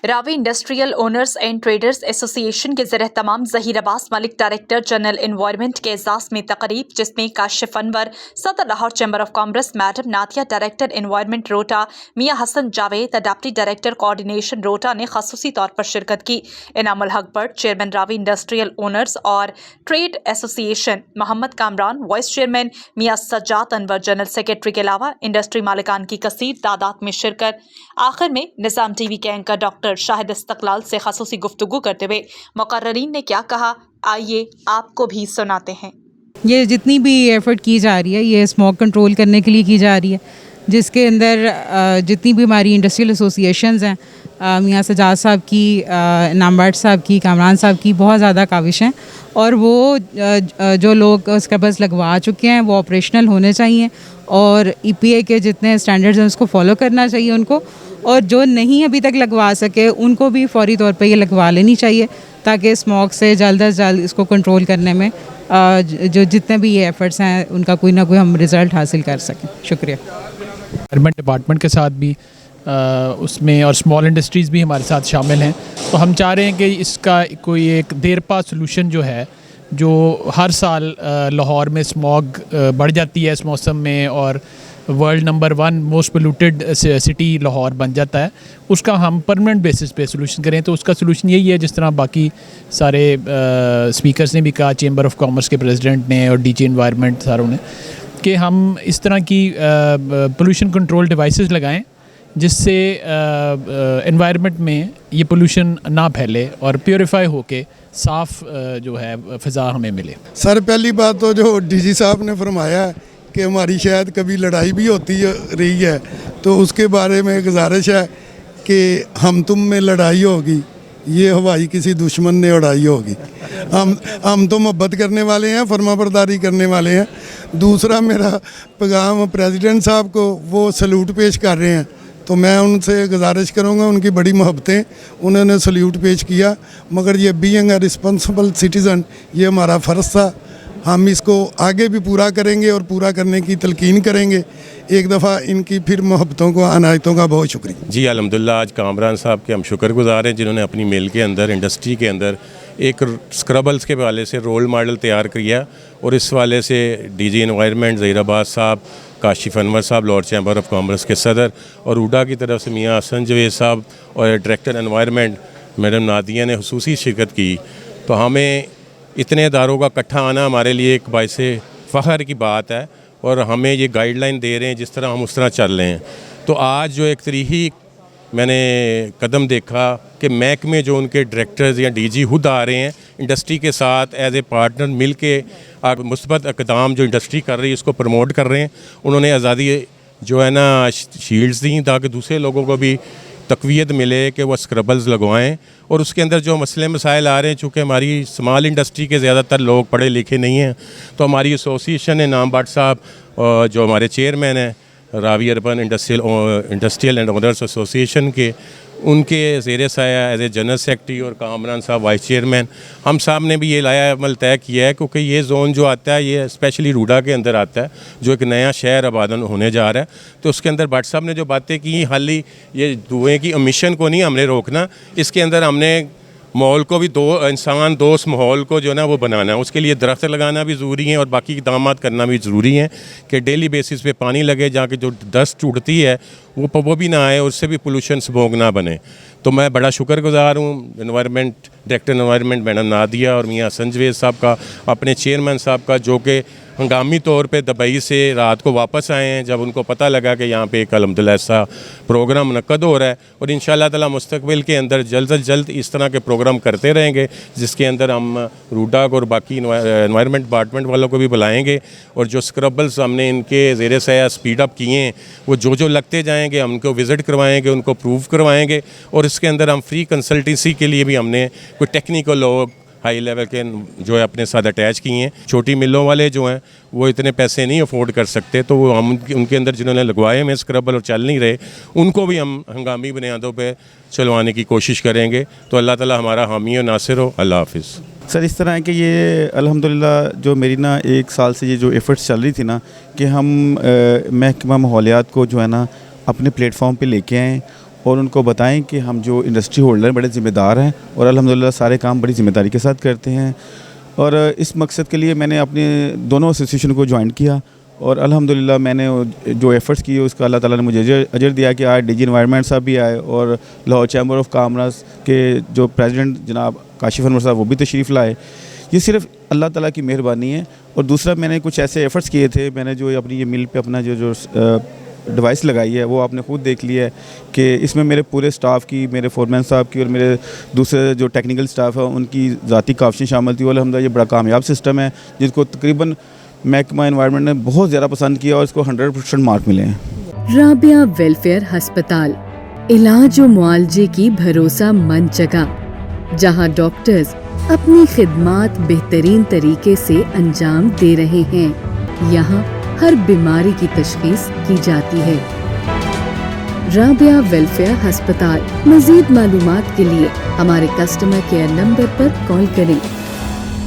Ravi industrial owners and traders association के ज़रिए तमाम Zaheer Abbas Malik director general environment के एजाज़ में तकरीब, जिसमें काशिफ अनवर सदर Lahore chamber of commerce, madam Nadia director environment रोटा, Mian Hasan Javed deputy director coordination रोटा ने खसूसी तौर पर शिरकत की। Inamul Haq Butt chairman Ravi industrial owners और trade association, Mohammad Kamran vice chairman, Mian Sajjad Anwar general secretary के अलावा इंडस्ट्री मालिकान की कसीर तादाद में शिरकत। आखिर में निज़ाम टीवी के एंकर डॉक्टर शाहिद इस्तकलाल से खसूसी गुफ्तगू करते हुए मुकर्ररीन ने क्या कहा, आइए आपको भी सुनाते हैं। ये जितनी भी एफ़र्ट की जा रही है, ये स्मोक कंट्रोल करने के लिए की जा रही है, जिसके अंदर जितनी भी हमारी इंडस्ट्रियल एसोसिएशंस हैं, मियाँ सजाद साहब की, नामबाट साहब की, कामरान साहब की बहुत ज़्यादा काविश हैं। और वो जो लोग स्क्रबर्स लगवा चुके हैं वो ऑपरेशनल होने चाहिए और EPA के जितने स्टैंडर्ड्स हैं उसको फॉलो करना चाहिए उनको, और जो नहीं अभी तक लगवा सके उनको भी फौरी तौर पे ये लगवा लेनी चाहिए, ताकि स्मोक से जल्द अज जल्द इसको कंट्रोल करने में जो जितने भी ये एफ़र्ट्स हैं उनका कोई ना कोई हम रिज़ल्ट हासिल कर सकें। शुक्रिया। एनवायरनमेंट डिपार्टमेंट के साथ भी उसमें और स्मॉल इंडस्ट्रीज़ भी हमारे साथ शामिल हैं। तो हम चाह रहे हैं कि इसका कोई एक देरपा सलूशन जो है, जो हर साल लाहौर में स्मॉग बढ़ जाती है इस मौसम में और world number 1 most polluted city Lahore बन जाता है, उसका हम परमानेंट बेसिस पे सलूशन करें। तो उसका सलूशन यही है, जिस तरह बाकी सारे स्पीकर्स ने भी कहा, चेंबर ऑफ कॉमर्स के प्रेसिडेंट ने और DG एनवायरनमेंट सारों ने, कि हम इस तरह की पोल्यूशन कंट्रोल डिवाइसेस लगाएं जिससे एनवायरनमेंट में ये पोल्यूशन ना फैले और प्योरीफाई होके साफ़ जो है फ़िज़ा हमें मिले। सर, पहली बात तो जो DG साहब ने फरमाया है कि हमारी शायद कभी लड़ाई भी होती रही है, तो उसके बारे में गुजारिश है कि हम तुम में लड़ाई होगी, ये हवाई किसी दुश्मन ने उड़ाई होगी। हम तो मोहब्बत करने वाले हैं, फरमाबरदारी करने वाले हैं। दूसरा मेरा पैगाम प्रेसिडेंट साहब को, वो सल्यूट पेश कर रहे हैं, तो मैं उनसे गुजारिश करूंगा, उनकी बड़ी मोहब्बतें, उन्होंने सल्यूट पेश किया, मगर ये बीइंग अ रिस्पॉन्सिबल सिटीज़न ये हमारा फ़र्ज़ था। हम इसको आगे भी पूरा करेंगे और पूरा करने की तलकीन करेंगे। एक दफ़ा इनकी फिर मोहब्बतों को, अनायतों का बहुत शुक्रिया। जी अल्हम्दुलिल्लाह, आज कामरान साहब के हम शुक्रगुज़ार हैं जिन्होंने अपनी मिल के अंदर, इंडस्ट्री के अंदर एक स्क्रबल्स के वाले से रोल मॉडल तैयार किया, और इस वाले से DG एनवायरनमेंट ज़हीर अब्बास साहब, काशिफ अनवर साहब लाहौर चैम्बर ऑफ कॉमर्स के सदर, और उडा की तरफ से मियाँ हसन जावेद साहब और डायरेक्टर एनवायरनमेंट मैडम नादिया ने खुसूसी शिरकत की। तो हमें इतने इदारों का इकट्ठा आना हमारे लिए एक बाइस फ़ख्र की बात है, और हमें ये गाइडलाइन दे रहे हैं जिस तरह हम उस तरह चल रहे हैं। तो आज जो एक तरीही मैंने कदम देखा कि महकमे जो उनके डायरेक्टर्स या DG खुद आ रहे हैं इंडस्ट्री के साथ एज ए पार्टनर मिल के मुस्बत इक़दाम जो इंडस्ट्री कर रही है उसको प्रमोट कर रहे हैं। उन्होंने आज़ादी जो है ना शील्ड्स दी ताकि दूसरे लोगों को भी तक़वियत मिले कि वह स्क्रबल्स लगवाएं, और उसके अंदर जो मसले मसाइल आ रहे हैं, चूँकि हमारी स्मॉल इंडस्ट्री के ज़्यादातर लोग पढ़े लिखे नहीं हैं, तो हमारी एसोसिएशन है, नामबाट साहब जो हमारे चेयरमैन हैं Ravi urban industrial and owners association के, उनके ज़ेर साया एज ए जनरल सेक्रेटरी, और कामरान साहब वाइस चेयरमैन, हम साहब ने भी ये लाया अमल तय किया है, क्योंकि ये जोन जो आता है ये स्पेशली रूडा के अंदर आता है, जो एक नया शहर आबादन होने जा रहा है। तो उसके अंदर भट्ट साहब ने जो बातें की, हाली ये धुएँ की एमिशन को नहीं हमने रोकना, इसके अंदर हमने माहौल को भी इंसान दोस्त माहौल को जो है ना वो बनाना है। उसके लिए दरख्त लगाना भी ज़रूरी है और बाकी इक़दामात करना भी ज़रूरी है कि डेली बेसिस पे पानी लगे, जहाँ की जो डस्ट उड़ती है वो भी ना आए, उससे भी पोल्यूशन स्मोक ना बने। तो मैं बड़ा शुक्रगुज़ार हूँ environment director environment madam Nadia और मियाँ हसन जावेद साहब का, अपने चेयरमैन साहब का, जो कि हंगामी तौर पे दुबई से रात को वापस आए हैं जब उनको पता लगा कि यहाँ पे एक अल्हम्दुलिल्लाह ऐसा प्रोग्राम मुनक्कद हो रहा है, और इंशाअल्लाह ताला मुस्तक़बिल के अंदर जल्द से जल्द इस तरह के प्रोग्राम करते रहेंगे, जिसके अंदर हम रूडा को और बाकी एनवायरनमेंट डिपार्टमेंट वालों को भी बुलाएँगे, और जो स्क्रबल्स हमने इनके ज़ेर साया स्पीड अप किए हैं वो जो लगते जाएँगे हम उनको विज़िट करवाएँगे, उनको प्रूव करवाएँगे, और इसके अंदर हम फ्री कंसल्टेंसी के लिए भी हमने कोई टेक्निकल लोग हाई लेवल के जो है अपने साथ अटैच किए हैं। छोटी मिलों वाले जो हैं वो इतने पैसे नहीं अफोर्ड कर सकते, तो वो हम उनके अंदर जिन्होंने लगवाए हैं स्क्रबल और चल नहीं रहे, उनको भी हम हंगामी बुनियादों पे चलवाने की कोशिश करेंगे। तो अल्लाह ताला हमारा हामी और नासिर हो। अल्लाह हाफिज़। सर, इस तरह है कि ये अल्हम्दुलिल्लाह जो मेरी ना 1 साल से ये जो एफ़र्ट्स चल रही थी ना कि हम महकमा माहौलियात को जो है ना अपने प्लेटफॉर्म पे लेके आएँ और उनको बताएं कि हम जो इंडस्ट्री होल्डर हैं बड़े ज़िम्मेदार हैं और अल्हम्दुलिल्लाह सारे काम बड़ी ज़िम्मेदारी के साथ करते हैं। और इस मकसद के लिए मैंने अपने दोनों एसोसिएशन को ज्वाइन किया और अल्हम्दुलिल्लाह मैंने जो एफ़र्ट्स किए उसका अल्लाह ताला ने मुझे अजर दिया कि आज डीजी एनवायरनमेंट साहब भी आए और लाहौर चैम्बर ऑफ कॉमर्स के जो प्रेसिडेंट जनाब काशिफ अनवर साहब वो भी तशरीफ़ लाए। ये सिर्फ अल्लाह ताला की मेहरबानी है। और दूसरा मैंने कुछ ऐसे एफ़र्ट्स किए थे, मैंने जो अपनी ये मिल पे अपना जो डिवाइस लगाई है वो आपने ख़ुद देख लिया है कि इसमें मेरे पूरे स्टाफ की, मेरे फोरमैन साहब की और मेरे दूसरे जो टेक्निकल स्टाफ है उनकी ज़ाती काफ़ी शामिल थी। अल्हम्दुलिल्लाह ये बड़ा कामयाब सिस्टम है जिसको तकरीबन महकमा एनवायरनमेंट ने बहुत ज़्यादा पसंद किया और इसको 100% मार्क मिले हैं। राबिया वेलफेयर अस्पताल, इलाज और मुआलजे की भरोसामंद जगह जहां डॉक्टर्स अपनी खिदमात बेहतरीन तरीके से अंजाम दे रहे हैं। यहाँ हर बीमारी की तशखीस की जाती है। राबिया वेलफेयर अस्पताल। मज़ीद मालूमात के लिए हमारे कस्टमर केयर नंबर पर कॉल करें